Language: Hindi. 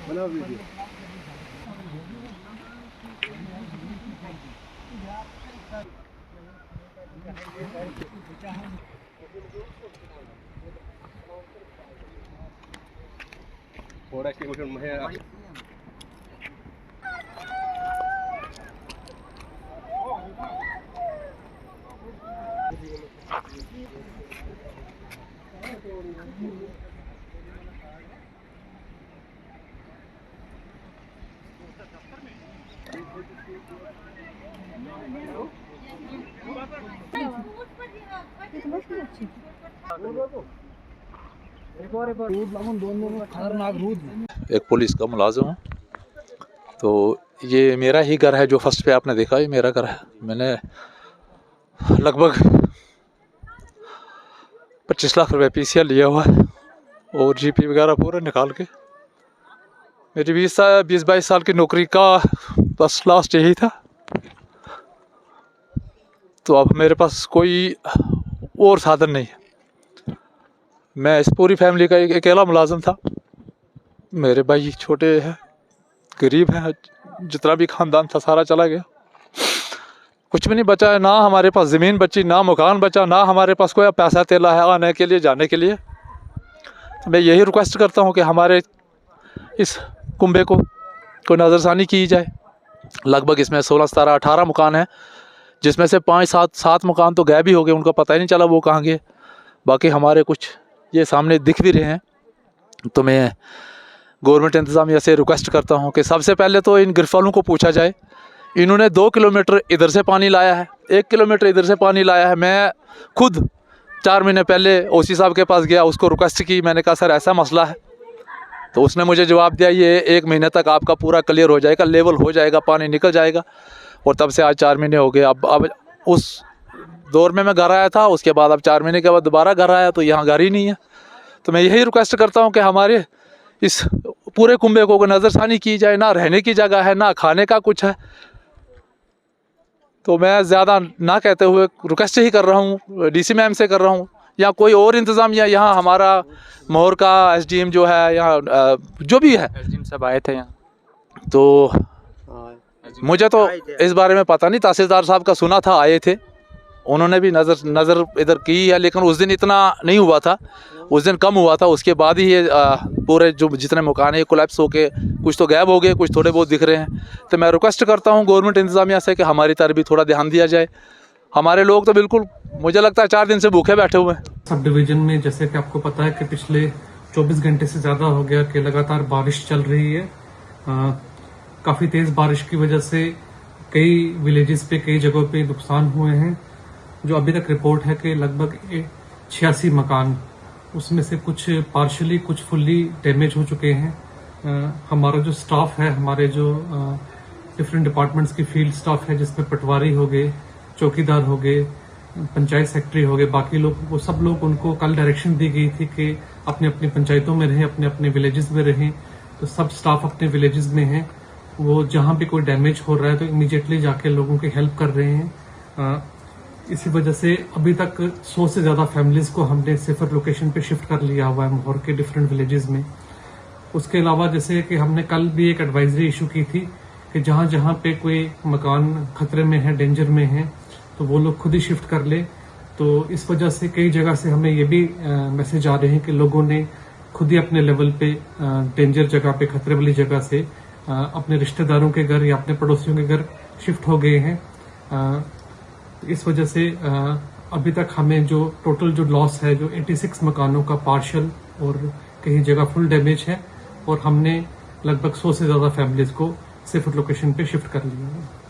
बना वीडियो। थोड़ा सी कुछ मैं एक पुलिस का मुलाजिम हूँ। तो ये मेरा ही घर है, जो फर्स्ट पे आपने देखा, ये मेरा घर है। मैंने लगभग 25 लाख रुपए पीसीआर लिया हुआ है और जीपी वगैरह पूरा निकाल के। मेरी 20-22 साल की नौकरी का बस लास्ट यही था। तो अब मेरे पास कोई और साधन नहीं है। मैं इस पूरी फैमिली का एक अकेला मुलाजिम था। मेरे भाई छोटे हैं, गरीब हैं, जितना भी खानदान था सारा चला गया। कुछ भी नहीं बचा है, ना हमारे पास ज़मीन बची, ना मकान बचा, ना हमारे पास कोई पैसा तेला है आने के लिए जाने के लिए। तो मैं यही रिक्वेस्ट करता हूँ कि हमारे इस कुंबे को कोई नज़रसानी की जाए। लगभग इसमें 16, 17, 18 मकान हैं, जिसमें से 5-7 मकान तो गायब ही हो गए, उनका पता ही नहीं चला वो कहाँ गए। बाकी हमारे कुछ ये सामने दिख भी रहे हैं। तो मैं गवर्नमेंट इंतज़ामिया से रिक्वेस्ट करता हूँ कि सबसे पहले तो इन गिरफ्त वालों को पूछा जाए। इन्होंने 2 किलोमीटर इधर से पानी लाया है, 1 किलोमीटर इधर से पानी लाया है। मैं खुद 4 महीने पहले ओसी साहब के पास गया, उसको रिक्वेस्ट की, मैंने कहा सर ऐसा मसला है। तो उसने मुझे जवाब दिया ये 1 महीने तक आपका पूरा क्लियर हो जाएगा, लेवल हो जाएगा, पानी निकल जाएगा। और तब से आज 4 महीने हो गए। अब उस दौर में मैं घर आया था, उसके बाद अब 4 महीने के बाद दोबारा घर आया तो यहाँ घर ही नहीं है। तो मैं यही रिक्वेस्ट करता हूँ कि हमारे इस पूरे कुंबे को नज़रसानी की जाए। ना रहने की जगह है, ना खाने का कुछ है। तो मैं ज़्यादा ना कहते हुए रिक्वेस्ट ही कर रहा हूँ, डीसी मैम से कर रहा हूँ, या कोई और इंतज़ामिया, यहाँ हमारा मोहर का एसडीएम जो है, यहाँ जो भी है, एसडीएम सब आए थे यहाँ। तो मुझे तो इस बारे में पता नहीं, तहसीलदार साहब का सुना था आए थे, उन्होंने भी नज़र इधर की है, लेकिन उस दिन इतना नहीं हुआ था, उस दिन कम हुआ था। उसके बाद ही ये पूरे जो जितने मकान है कोलैप्स होके कुछ तो गायब हो गए, कुछ थोड़े बहुत दिख रहे हैं। तो मैं रिक्वेस्ट करता हूँ गवर्नमेंट इंतज़ामिया से कि हमारी तरफ भी थोड़ा ध्यान दिया जाए। हमारे लोग तो बिल्कुल मुझे लगता है 4 दिन से भूखे बैठे हुए हैं। सब डिवीज़न में जैसे कि आपको पता है कि पिछले 24 घंटे से ज़्यादा हो गया कि लगातार बारिश चल रही है। काफ़ी तेज़ बारिश की वजह से कई विलेजेस पे, कई जगहों पे नुकसान हुए हैं। जो अभी तक रिपोर्ट है कि लगभग 86 मकान, उसमें से कुछ पार्शली, कुछ फुल्ली डैमेज हो चुके हैं। हमारा जो स्टाफ है, हमारे जो डिफरेंट डिपार्टमेंट्स की फील्ड स्टाफ है, जिसमें पटवारी हो गए, चौकीदार हो गए, पंचायत सेक्रेटरी हो गए, बाकी लोग, वो सब लोग, उनको कल डायरेक्शन दी गई थी कि अपने अपनी पंचायतों में रहें, अपने अपने विलेजेस में रहें। तो सब स्टाफ अपने विलेजेस में हैं। वो जहाँ भी कोई डैमेज हो रहा है तो इमीडिएटली जाके लोगों की हेल्प कर रहे हैं। इसी वजह से अभी तक 100 से ज़्यादा फैमिलीज को हमने सेफर लोकेशन पे शिफ्ट कर लिया हुआ है मोहर के डिफरेंट विलेजेस में। उसके अलावा जैसे कि हमने कल भी एक एडवाइजरी इशू की थी कि जहाँ जहाँ पे कोई मकान खतरे में है, डेंजर में है, तो वो लोग खुद ही शिफ्ट कर ले। तो इस वजह से कई जगह से हमें ये भी मैसेज आ रहे हैं कि लोगों ने खुद ही अपने लेवल पे डेंजर जगह पे, खतरे वाली जगह से अपने रिश्तेदारों के घर या अपने पड़ोसियों के घर शिफ्ट हो गए हैं। इस वजह से अभी तक हमें जो टोटल जो लॉस है, जो 86 मकानों का पार्शल और कहीं जगह फुल डैमेज है, और हमने लगभग 100 से ज़्यादा फैमिलीज को सेफ लोकेशन पे शिफ्ट कर लिया है।